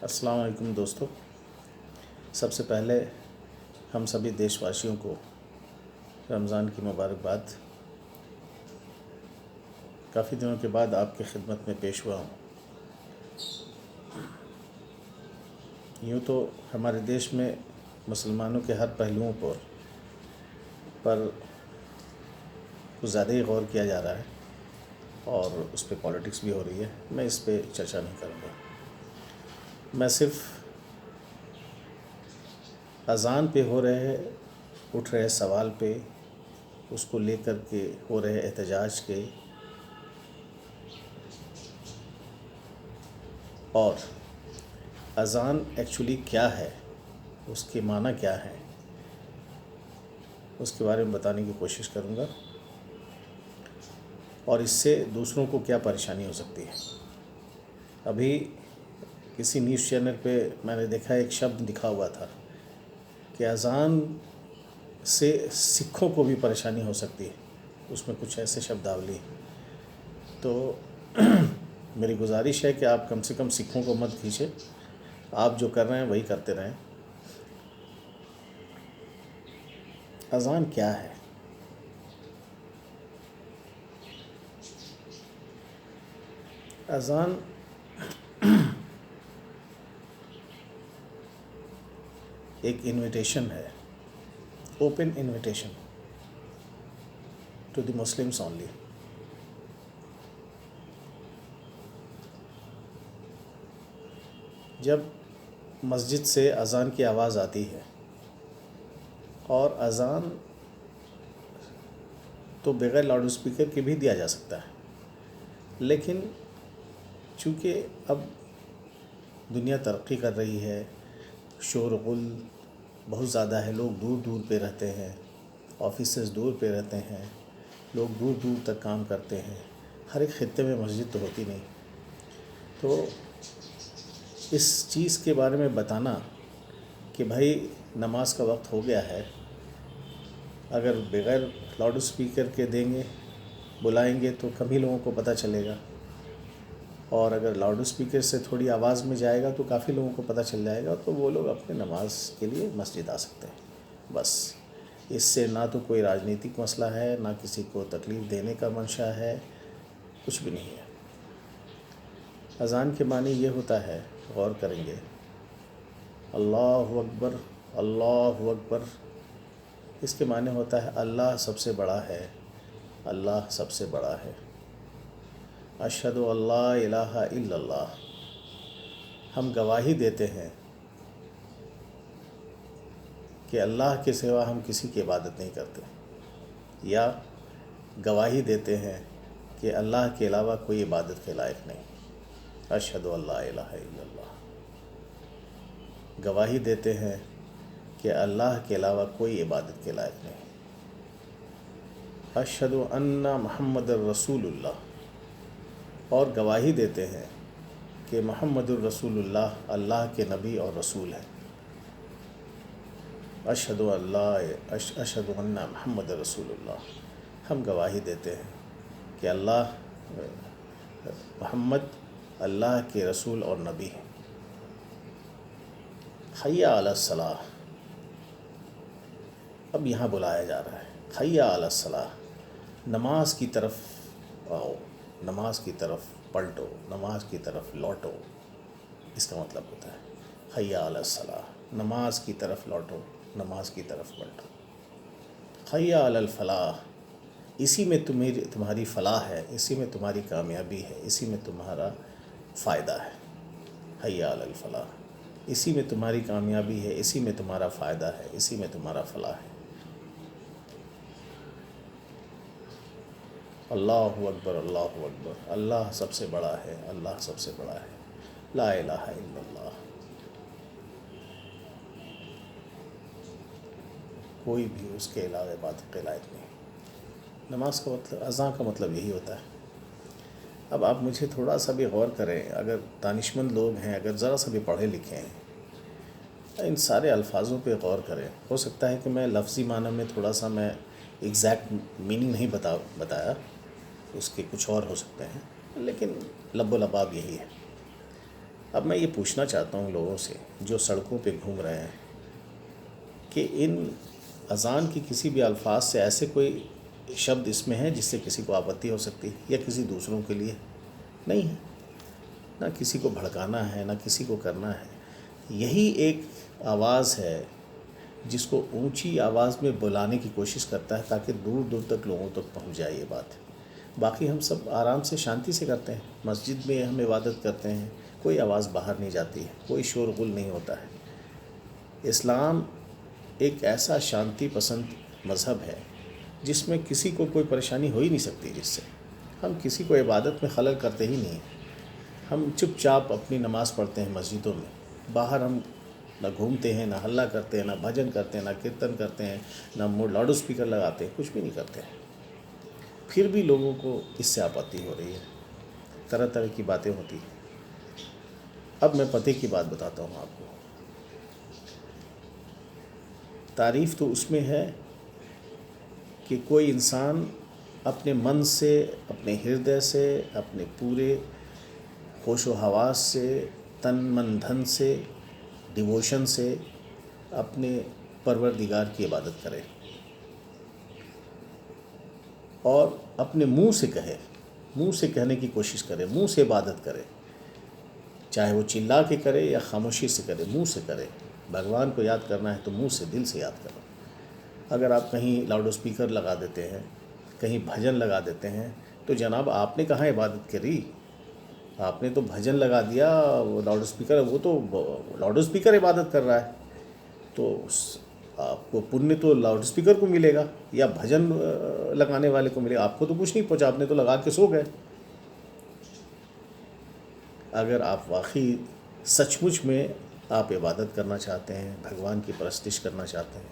अस्सलाम वालेकुम दोस्तों। सबसे पहले हम सभी देशवासियों को रमज़ान की मुबारकबाद। काफ़ी दिनों के बाद आपकी खिदमत में पेश हुआ हूँ। यूँ तो हमारे देश में मुसलमानों के हर पहलुओं पर कुछ ज़्यादा ही गौर किया जा रहा है और उस पर पॉलिटिक्स भी हो रही है। मैं इस पे चर्चा नहीं करूँगा। मैं सिर्फ़ अज़ान पे उठ रहे सवाल पे, उसको लेकर के हो रहे एहतजाज के और अज़ान एक्चुअली क्या है, उसके माना क्या है, उसके बारे में बताने की कोशिश करूँगा और इससे दूसरों को क्या परेशानी हो सकती है। अभी किसी न्यूज़ चैनल पे मैंने देखा एक शब्द लिखा हुआ था कि अज़ान से सिखों को भी परेशानी हो सकती है। उसमें कुछ ऐसे शब्दावली। तो मेरी गुजारिश है कि आप कम से कम सिखों को मत खींचें। आप जो कर रहे हैं वही करते रहें। अज़ान क्या है? अज़ान एक इन्विटेशन है, open invitation to the Muslims only. जब मस्जिद से अज़ान की आवाज़ आती है, और अज़ान तो बग़ैर लाउड स्पीकर के भी दिया जा सकता है, लेकिन चूँकि अब दुनिया तरक्की कर रही है, शोरगुल बहुत ज़्यादा है, लोग दूर दूर पे रहते हैं, ऑफिसेस दूर पे रहते हैं, लोग दूर दूर तक काम करते हैं, हर एक खित्ते में मस्जिद तो होती नहीं। तो इस चीज़ के बारे में बताना कि भाई नमाज का वक्त हो गया है, अगर बग़ैर लाउड स्पीकर के बुलाएंगे तो कम ही लोगों को पता चलेगा, और अगर लाउड स्पीकर से थोड़ी आवाज़ में जाएगा तो काफ़ी लोगों को पता चल जाएगा, तो वो लोग अपने नमाज के लिए मस्जिद आ सकते हैं। बस इससे ना तो कोई राजनीतिक मसला है, ना किसी को तकलीफ़ देने का मंशा है, कुछ भी नहीं है। अज़ान के मानी ये होता है, गौर करेंगे, अल्लाहु अकबर, अल्लाहु अकबर। इसके माने होता है अल्लाह सबसे बड़ा है, अल्लाह सबसे बड़ा है। अशहदु अल्ला इलाहा इल्लल्लाह। हम गवाही देते हैं कि अल्लाह के सिवा हम किसी की इबादत नहीं करते, या गवाही देते हैं कि अल्लाह के अलावा कोई इबादत के लायक नहीं। अशहदु अल्ला इलाहा इल्लल्लाह। गवाही देते हैं कि अल्लाह के अलावा कोई इबादत के लायक नहीं। अशहदु अन्ना मुहम्मदुर रसूलुल्लाह। और गवाही देते हैं कि मुहम्मदुर रसूलुल्लाह अल्लाह के नबी और रसूल हैं। अशहदु अन्ना मुहम्मदुर रसूलुल्लाह। हम गवाही देते हैं कि मोहम्मद अल्लाह के रसूल और नबी हैं। हय्या अलस सलाह। अब यहाँ बुलाया जा रहा है, हय्या अलस सलाह। नमाज की तरफ आओ, नमाज की तरफ पलटो, नमाज की तरफ लौटो। इसका मतलब होता है हय्या अलस सलाह। नमाज की तरफ लौटो, नमाज की तरफ पलटो। हय्या अलल फलाह। इसी में तुम्हारी फ़लाह है, इसी में तुम्हारी कामयाबी है, इसी में तुम्हारा फ़ायदा है। हय्या अलल फलाह। इसी में तुम्हारी कामयाबी है, इसी में तुम्हारा फ़ायदा है, इसी में तुम्हारा फ़लाह है। अल्लाहु अकबर, अल्लाहु अकबर। अल्लाह सबसे बड़ा है, अल्लाह सबसे बड़ा है। ला इलाहा इल्लल्लाह। कोई भी उसके अलावा इबादत के लायक नहीं। नमाज का मतलब, अज़ान का मतलब यही होता है। अब आप मुझे थोड़ा सा भी गौर करें, अगर दानिशमंद लोग हैं, अगर ज़रा सा भी पढ़े लिखे हैं, इन सारे अल्फाजों पे गौर करें। हो सकता है कि मैं लफ्ज़ी माना में थोड़ा सा मैं एग्जैक्ट मीनिंग नहीं बताया, उसके कुछ और हो सकते हैं, लेकिन लब्बो लबाब यही है। अब मैं ये पूछना चाहता हूँ लोगों से जो सड़कों पे घूम रहे हैं कि इन अज़ान की किसी भी अल्फाज से ऐसे कोई शब्द इसमें है जिससे किसी को आपत्ति हो सकती है या किसी दूसरों के लिए नहीं है। ना किसी को भड़काना है, ना किसी को करना है। यही एक आवाज़ है जिसको ऊंची आवाज़ में बुलाने की कोशिश करता है ताकि दूर दूर तक लोगों तक पहुंच जाए ये बात। बाकी हम सब आराम से शांति से करते हैं, मस्जिद में हम इबादत करते हैं, कोई आवाज़ बाहर नहीं जाती है, कोई शोरगुल नहीं होता है। इस्लाम एक ऐसा शांति पसंद मज़हब है जिसमें किसी को कोई परेशानी हो ही नहीं सकती, जिससे हम किसी को इबादत में खलल करते ही नहीं हैं। हम चुपचाप अपनी नमाज़ पढ़ते हैं मस्जिदों में, बाहर हम ना घूमते हैं, ना हल्ला करते हैं, ना भजन करते हैं, ना कीर्तन करते हैं, ना लाउड स्पीकर लगाते हैं, कुछ भी नहीं करते हैं। फिर भी लोगों को इससे आपत्ति हो रही है, तरह तरह की बातें होती हैं। अब मैं पते की बात बताता हूँ आपको। तारीफ़ तो उसमें है कि कोई इंसान अपने मन से, अपने हृदय से, अपने पूरे होश व हवास से, तन मन धन से, डिवोशन से अपने परवरदिगार की इबादत करे और अपने मुंह से कहे, मुंह से कहने की कोशिश करे, मुंह से इबादत करे, चाहे वो चिल्ला के करे या खामोशी से करे, मुंह से करे। भगवान को याद करना है तो मुंह से, दिल से याद करो। अगर आप कहीं लाउड स्पीकर लगा देते हैं, कहीं भजन लगा देते हैं, तो जनाब आपने कहाँ इबादत करी? आपने तो भजन लगा दिया, वो लाउड स्पीकर, वो तो लाउड स्पीकर इबादत कर रहा है, तो आपको पुण्य तो लाउड स्पीकर को मिलेगा या भजन लगाने वाले को मिलेगा। आपको तो कुछ नहीं पहुँचा, आपने तो लगा के सो गए। अगर आप वाकई सचमुच में आप इबादत करना चाहते हैं, भगवान की परस्तिश करना चाहते हैं,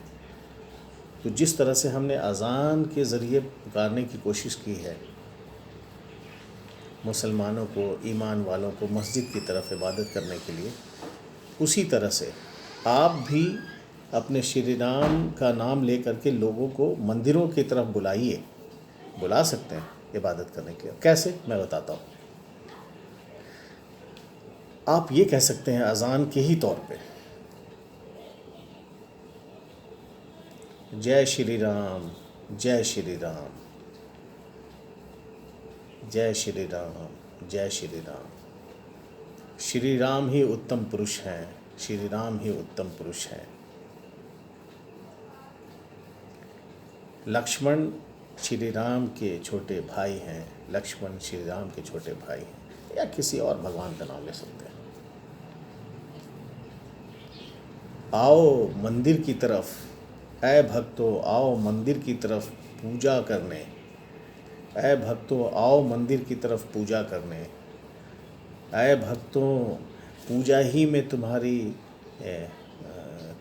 तो जिस तरह से हमने अज़ान के ज़रिए पुकारने की कोशिश की है मुसलमानों को, ईमान वालों को मस्जिद की तरफ इबादत करने के लिए, उसी तरह से आप भी अपने श्री राम का नाम ले करके लोगों को मंदिरों की तरफ बुलाइए। बुला सकते हैं इबादत करने के लिए। कैसे, मैं बताता हूँ। आप ये कह सकते हैं अज़ान के ही तौर पे, जय श्री राम, जय श्री राम, जय श्री राम, जय श्री राम। श्री राम ही उत्तम पुरुष हैं, श्री राम ही उत्तम पुरुष हैं। लक्ष्मण श्री राम के छोटे भाई हैं, लक्ष्मण श्री राम के छोटे भाई हैं, या किसी और भगवान का नाम ले सकते हैं। आओ मंदिर की तरफ, ऐ भक्तों आओ मंदिर की तरफ पूजा करने, ऐ भक्तों आओ मंदिर की तरफ पूजा करने, ऐ भक्तों पूजा ही में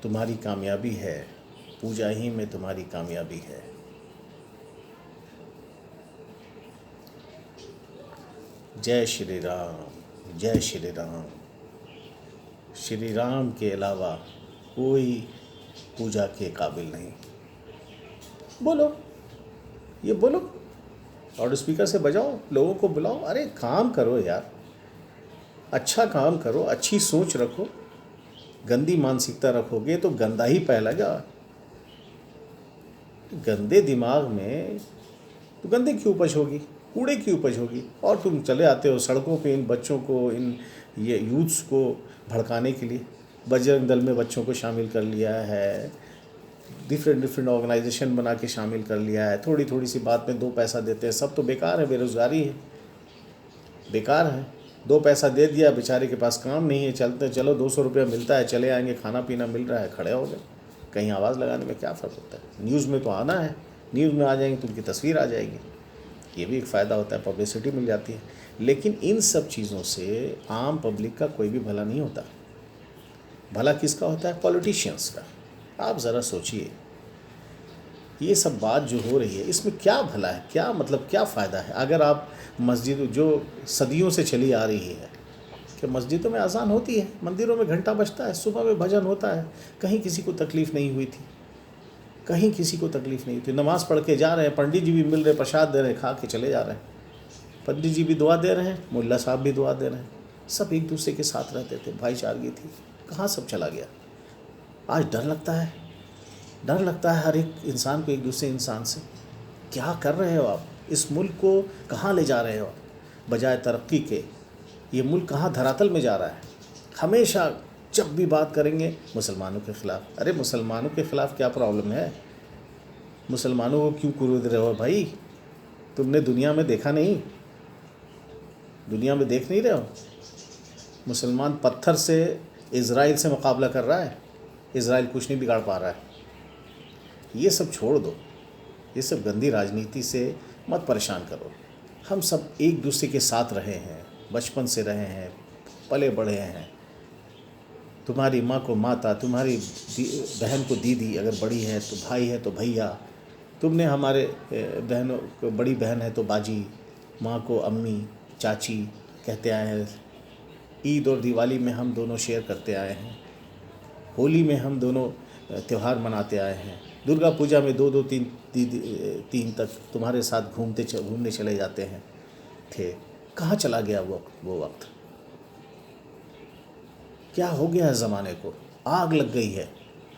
तुम्हारी कामयाबी है, पूजा ही में तुम्हारी कामयाबी है। जय श्री राम, जय श्री राम। श्री राम के अलावा कोई पूजा के काबिल नहीं। बोलो, ये बोलो, लाउड स्पीकर से बजाओ, लोगों को बुलाओ। अरे काम करो यार, अच्छा काम करो, अच्छी सोच रखो। गंदी मानसिकता रखोगे तो गंदा ही फैलेगा। गंदे दिमाग में तो गंदे की उपज होगी, कूड़े की उपज होगी। और तुम चले आते हो सड़कों पे इन बच्चों को, इन ये यूथ्स को भड़काने के लिए। बजरंग दल में बच्चों को शामिल कर लिया है, डिफरेंट ऑर्गेनाइजेशन बना के शामिल कर लिया है। थोड़ी थोड़ी सी बात में 2 पैसा देते हैं, सब तो बेकार है। बेरोज़गारी है, बेकार है। 2 पैसा दे दिया, बेचारे के पास काम नहीं है, चलते चलो 200 रुपया मिलता है, चले आएंगे, खाना पीना मिल रहा है, खड़े हो गए। कहीं आवाज़ लगाने में क्या फ़र्क होता है? न्यूज़ में तो आना है, न्यूज़ में आ जाएंगे तो उनकी तस्वीर आ जाएगी, ये भी एक फ़ायदा होता है, पब्लिसिटी मिल जाती है। लेकिन इन सब चीज़ों से आम पब्लिक का कोई भी भला नहीं होता। भला किसका होता है? पॉलिटिशियंस का। आप ज़रा सोचिए, ये सब बात जो हो रही है इसमें क्या भला है, क्या मतलब क्या फ़ायदा है? अगर आप मस्जिद जो सदियों से चली आ रही है कि मस्जिदों में अज़ान होती है, मंदिरों में घंटा बजता है, सुबह में भजन होता है, कहीं किसी को तकलीफ़ नहीं हुई थी, कहीं किसी को तकलीफ़ नहीं थी। नमाज़ पढ़ के जा रहे हैं, पंडित जी भी मिल रहे, प्रसाद दे रहे हैं, खा के चले जा रहे हैं। पंडित जी भी दुआ दे रहे हैं, मुल्ला साहब भी दुआ दे रहे हैं। सब एक दूसरे के साथ रहते थे, भाईचारगी थी। कहाँ सब चला गया? आज डर लगता है, डर लगता है हर एक इंसान को एक दूसरे इंसान से। क्या कर रहे हो आप? इस मुल्क को कहाँ ले जा रहे हो? बजाय तरक्की के ये मुल्क कहाँ धरातल में जा रहा है? हमेशा जब भी बात करेंगे मुसलमानों के ख़िलाफ़। अरे मुसलमानों के ख़िलाफ़ क्या प्रॉब्लम है? मुसलमानों को क्यों कुरूद रहे हो भाई? तुमने दुनिया में देखा नहीं? दुनिया में देख नहीं रहे हो? मुसलमान पत्थर से इज़राइल से मुकाबला कर रहा है, इज़राइल कुछ नहीं बिगाड़ पा रहा है। ये सब छोड़ दो, ये सब गंदी राजनीति से मत परेशान करो। हम सब एक दूसरे के साथ रहे हैं, बचपन से रहे हैं, पले बढ़े हैं। तुम्हारी माँ को माता, तुम्हारी बहन को दीदी, अगर बड़ी है तो भाई है तो भैया, तुमने हमारे बहनों को, बड़ी बहन है तो बाजी, माँ को अम्मी, चाची कहते आए हैं। ईद और दिवाली में हम दोनों शेयर करते आए हैं, होली में हम दोनों त्यौहार मनाते आए हैं, दुर्गा पूजा में दो दो तीन तीन तक तुम्हारे साथ घूमने चले जाते हैं थे। कहाँ चला गया वो वक्त? क्या हो गया है ज़माने को? आग लग गई है।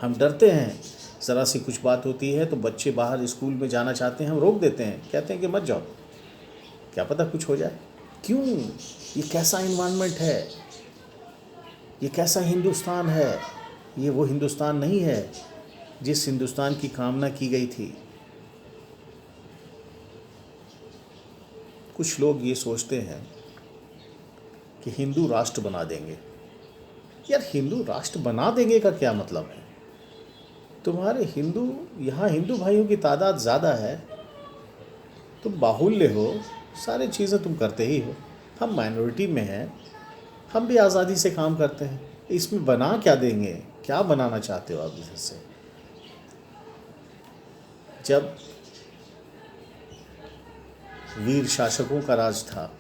हम डरते हैं, ज़रा सी कुछ बात होती है तो बच्चे बाहर स्कूल में जाना चाहते हैं, हम रोक देते हैं, कहते हैं कि मत जाओ, क्या पता कुछ हो जाए। क्यों? ये कैसा इन्वायरमेंट है? ये कैसा हिंदुस्तान है? ये वो हिंदुस्तान नहीं है जिस हिंदुस्तान की कामना की गई थी। कुछ लोग ये सोचते हैं कि हिंदू राष्ट्र बना देंगे। यार हिंदू राष्ट्र बना देंगे का क्या मतलब है? तुम्हारे यहाँ हिंदू भाइयों की तादाद ज़्यादा है, तुम बाहुल्य हो, सारी चीज़ें तुम करते ही हो। हम माइनॉरिटी में हैं, हम भी आज़ादी से काम करते हैं। इसमें बना क्या देंगे? क्या बनाना चाहते हो आप इससे? जब वीर शासकों का राज था,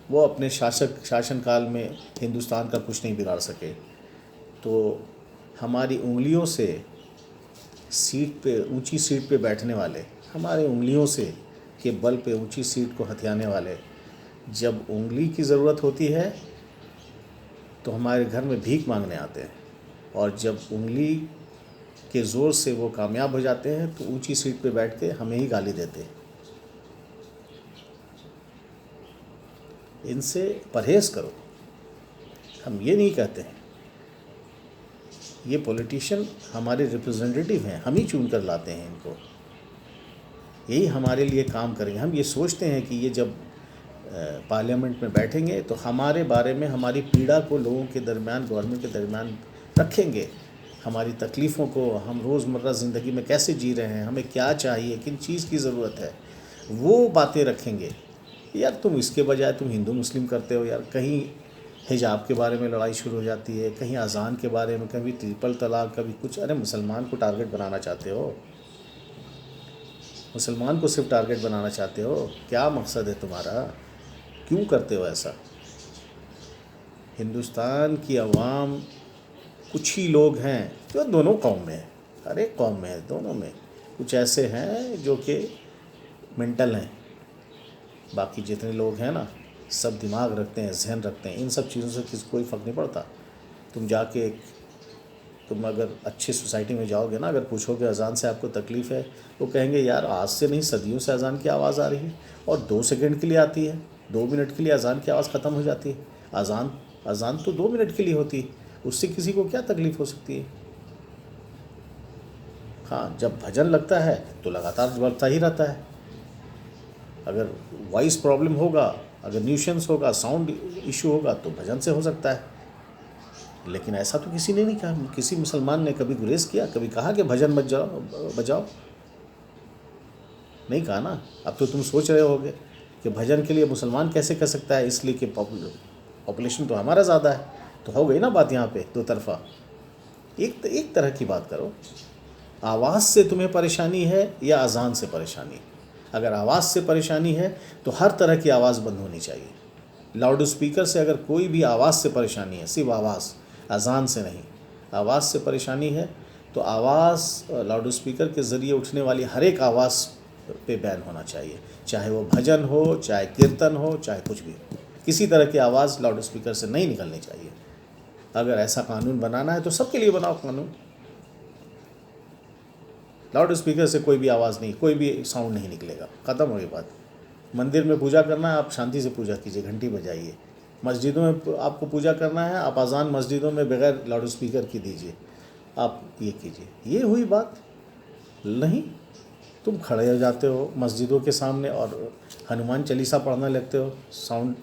वो अपने शासनकाल में हिंदुस्तान का कुछ नहीं बिगाड़ सके, तो हमारी उंगलियों से ऊंची सीट पे बैठने वाले, हमारे उंगलियों से के बल पे ऊंची सीट को हथियाने वाले, जब उंगली की ज़रूरत होती है तो हमारे घर में भीख मांगने आते हैं, और जब उंगली के ज़ोर से वो कामयाब हो जाते हैं तो ऊंची सीट पे बैठ के हमें ही गाली देते हैं। इनसे परहेज़ करो। हम ये नहीं कहते हैं, ये पॉलिटिशियन हमारे रिप्रेजेंटेटिव हैं, हम ही चुन कर लाते हैं इनको, यही हमारे लिए काम करेंगे। हम ये सोचते हैं कि ये जब पार्लियामेंट में बैठेंगे तो हमारे बारे में, हमारी पीड़ा को लोगों के दरमियान, गवर्नमेंट के दरमियान रखेंगे, हमारी तकलीफ़ों को, हम रोज़मर्रा ज़िंदगी में कैसे जी रहे हैं, हमें क्या चाहिए, किन चीज़ की ज़रूरत है, वो बातें रखेंगे। यार तुम इसके बजाय तुम हिंदू मुस्लिम करते हो। यार कहीं हिजाब के बारे में लड़ाई शुरू हो जाती है, कहीं अज़ान के बारे में, कभी ट्रिपल तलाक, कभी कुछ। अरे मुसलमान को टारगेट बनाना चाहते हो? मुसलमान को सिर्फ टारगेट बनाना चाहते हो? क्या मकसद है तुम्हारा? क्यों करते हो ऐसा? हिंदुस्तान की आवाम कुछ ही लोग हैं जो दोनों कौम में है, हर एक कौम में है, दोनों में कुछ ऐसे हैं जो कि मेंटल हैं। बाकी जितने लोग हैं ना, सब दिमाग रखते हैं, जहन रखते हैं। इन सब चीज़ों से किसी कोई फ़र्क नहीं पड़ता। तुम अगर अच्छी सोसाइटी में जाओगे ना, अगर पूछोगे अज़ान से आपको तकलीफ़ है, वो कहेंगे यार आज से नहीं, सदियों से अज़ान की आवाज़ आ रही है, और 2 सेकंड के लिए आती है, 2 मिनट के लिए अज़ान की आवाज़ ख़त्म हो जाती है। अज़ान तो 2 मिनट के लिए होती है, उससे किसी को क्या तकलीफ़ हो सकती है? हाँ, जब भजन लगता है तो लगातार बजता ही रहता है। अगर वॉइस प्रॉब्लम होगा, अगर न्यूसेंस होगा, साउंड इशू होगा, तो भजन से हो सकता है। लेकिन ऐसा तो किसी ने नहीं कहा, किसी मुसलमान ने कभी गुरेज किया, कभी कहा कि भजन मत बजाओ? नहीं कहा ना। अब तो तुम सोच रहे होगे कि भजन के लिए मुसलमान कैसे कर सकता है, इसलिए कि पॉपुलेशन तो हमारा ज़्यादा है। तो हो गई ना बात यहाँ पे दो तरफा। एक तरह की बात करो, आवाज़ से तुम्हें परेशानी है या अज़ान से परेशानी है? अगर आवाज़ से परेशानी है तो हर तरह की आवाज़ बंद होनी चाहिए। लाउड स्पीकर से अगर कोई भी आवाज़ से परेशानी है, सिर्फ आवाज़, अज़ान से नहीं, आवाज़ से परेशानी है, तो आवाज़ लाउड स्पीकर के ज़रिए उठने वाली हर एक आवाज़ पे बैन होना चाहिए, चाहे वो भजन हो, चाहे कीर्तन हो, चाहे कुछ भी हो, किसी तरह की आवाज़ लाउड स्पीकर से नहीं निकलनी चाहिए। अगर ऐसा कानून बनाना है तो सबके लिए बनाओ कानून। लाउड स्पीकर से कोई भी आवाज़ नहीं, कोई भी साउंड नहीं निकलेगा, ख़त्म हो गई बात। मंदिर में पूजा करना है, आप शांति से पूजा कीजिए, घंटी बजाइए। मस्जिदों में आपको पूजा करना है, आप अजान मस्जिदों में बगैर लाउड स्पीकर की दीजिए, आप ये कीजिए। ये हुई बात? नहीं, तुम खड़े हो जाते हो मस्जिदों के सामने और हनुमान चालीसा पढ़ने लगते हो साउंड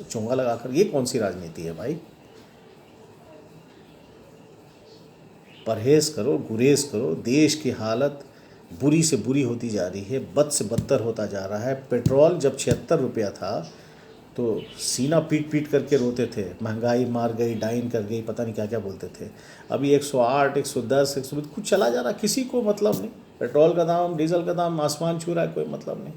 चोंगा लगाकर। ये कौन सी राजनीति है भाई? परहेज़ करो, गुरेज करो। देश की हालत बुरी से बुरी होती जा रही है, बद से बदतर होता जा रहा है। पेट्रोल जब 76 रुपया था तो सीना पीट पीट करके रोते थे, महंगाई मार गई, डाइन कर गई, पता नहीं क्या क्या बोलते थे। अभी 108, 110, 120 कुछ चला जा रहा, किसी को मतलब नहीं। पेट्रोल का दाम, डीजल का दाम आसमान छू रहा है, कोई मतलब नहीं।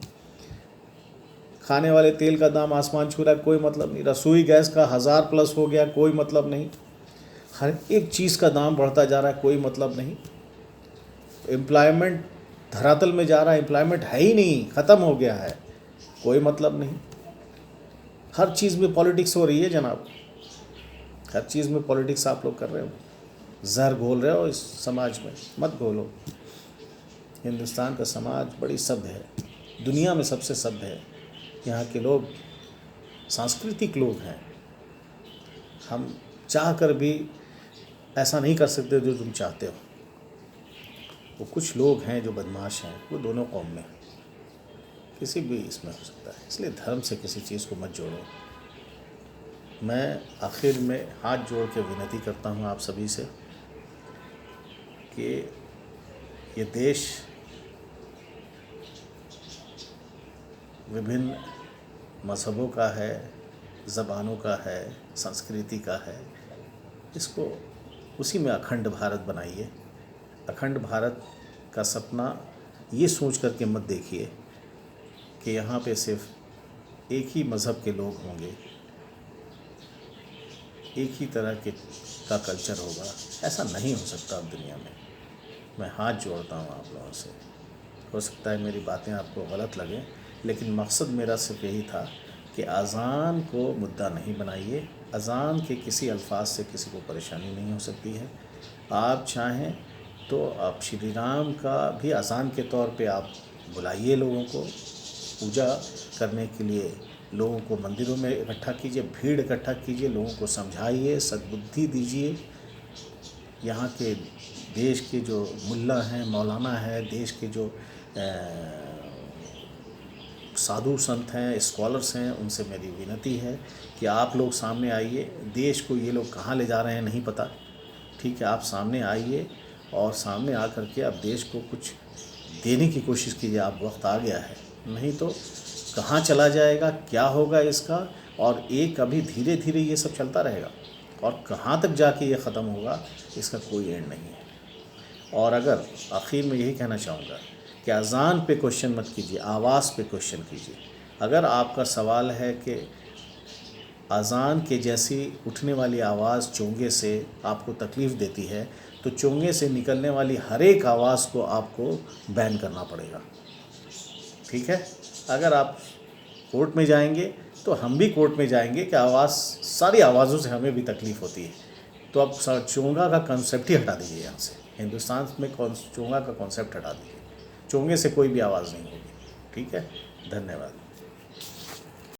खाने वाले तेल का दाम आसमान छू रहा है, कोई मतलब नहीं। रसोई गैस का 1000+ हो गया, कोई मतलब नहीं। हर एक चीज़ का दाम बढ़ता जा रहा है, कोई मतलब नहीं। एम्प्लॉयमेंट धरातल में जा रहा है, एम्प्लॉयमेंट है ही नहीं, ख़त्म हो गया है, कोई मतलब नहीं। हर चीज़ में पॉलिटिक्स हो रही है जनाब, हर चीज़ में पॉलिटिक्स आप लोग कर रहे हो, जहर घोल रहे हो इस समाज में। मत घोलो। हिंदुस्तान का समाज बड़ी सभ्य है, दुनिया में सबसे सभ्य है। यहाँ के लोग सांस्कृतिक लोग हैं। हम चाह कर भी ऐसा नहीं कर सकते जो तुम चाहते हो। वो कुछ लोग हैं जो बदमाश हैं, वो दोनों कौम में, किसी भी इसमें हो सकता है। इसलिए धर्म से किसी चीज़ को मत जोड़ो। मैं आखिर में हाथ जोड़ के विनती करता हूँ आप सभी से कि ये देश विभिन्न मज़हबों का है, ज़बानों का है, संस्कृति का है। इसको उसी में अखंड भारत बनाइए। अखंड भारत का सपना ये सोच करके मत देखिए कि यहाँ पे सिर्फ एक ही मज़हब के लोग होंगे, एक ही तरह के का कल्चर होगा। ऐसा नहीं हो सकता अब दुनिया में। मैं हाथ जोड़ता हूँ आप लोगों से। हो सकता है मेरी बातें आपको गलत लगें, लेकिन मकसद मेरा सिर्फ यही था कि अज़ान को मुद्दा नहीं बनाइए। अज़ान के किसी अल्फाज से किसी को परेशानी नहीं हो सकती है। आप चाहें तो आप श्री राम का भी अज़ान के तौर पे आप बुलाइए, लोगों को पूजा करने के लिए लोगों को मंदिरों में इकट्ठा कीजिए, भीड़ इकट्ठा कीजिए, लोगों को समझाइए, सद्बुद्धि दीजिए। यहाँ के देश के जो मुल्ला हैं, मौलाना है, देश के जो साधु संत हैं, स्कॉलर्स हैं, उनसे मेरी विनती है कि आप लोग सामने आइए। देश को ये लोग कहाँ ले जा रहे हैं नहीं पता, ठीक है। आप सामने आइए और सामने आकर के आप देश को कुछ देने की कोशिश कीजिए। आप वक्त आ गया है, नहीं तो कहाँ चला जाएगा, क्या होगा इसका। और एक अभी धीरे धीरे ये सब चलता रहेगा और कहाँ तक जाके ये ख़त्म होगा इसका कोई एंड नहीं है। और अगर आखिर में यही कहना चाहूँगा कि अज़ान पे क्वेश्चन मत कीजिए, आवाज़ पे क्वेश्चन कीजिए। अगर आपका सवाल है कि अज़ान के जैसी उठने वाली आवाज़ चोंगे से आपको तकलीफ़ देती है, तो चोंगे से निकलने वाली हर एक आवाज़ को आपको बैन करना पड़ेगा, ठीक है। अगर आप कोर्ट में जाएंगे तो हम भी कोर्ट में जाएंगे कि सारी आवाज़ों से हमें भी तकलीफ़ होती है। तो आप चोंगा का कॉन्सेप्ट ही हटा दीजिए यहाँ से। हिंदुस्तान में चोंगा का कॉन्सेप्ट हटा दीजिए। चोंगे से कोई भी आवाज़ नहीं होगी, ठीक है। धन्यवाद।